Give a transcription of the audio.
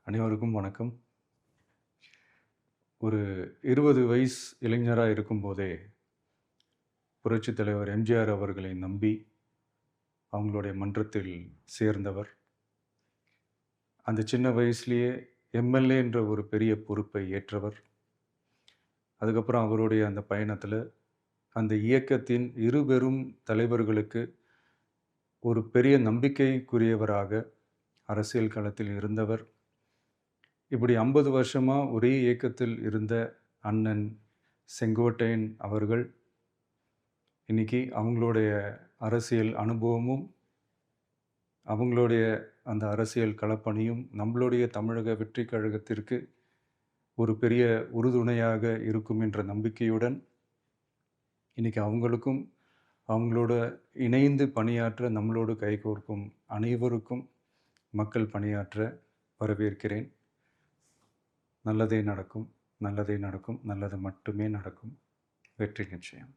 அனைவருக்கும் வணக்கம். ஒரு 20 வயசு இளைஞரா இருக்கும்போதே, புரட்சித் தலைவர் எம்ஜிஆர் அவர்களை நம்பி, அவங்களுடைய மன்றத்தில் சேர்ந்தவர். அந்த சின்ன வயசுலயே எம்எல்ஏ என்ற ஒரு பெரிய பொறுப்பை ஏற்றவர். அதுக்கப்புறம் அவருடைய அந்த பயணத்தில, அந்த இயக்கத்தின் இருபெரும் தலைவர்களுக்கு ஒரு பெரிய நம்பிக்கைக்குரியவராக அரசியல் களத்தில் இருந்தவர். இப்படி 50 வருஷமா ஒரே இயக்கத்தில் இருந்த அண்ணன் செங்கோட்டையன் அவர்கள், இன்னைக்கு அவங்களுடைய அரசியல் அனுபவமும், அவங்களுடைய அந்த அரசியல் களப்பணியும் நம்மளுடைய தமிழக வெற்றிக் கழகத்திற்கு ஒரு பெரிய உறுதுணையாக இருக்கும் என்ற நம்பிக்கையுடன், இன்னைக்கு அவங்களுக்கும், அவங்களோட இணைந்து பணியாற்ற நம்மளோடு கைகோர்க்கும் அனைவருக்கும் மக்கள் பணியாற்ற வரவேற்கிறேன். நல்லதே நடக்கும், நல்லதே நடக்கும், நல்லது மட்டுமே நடக்கும். வெற்றி நிச்சயம்.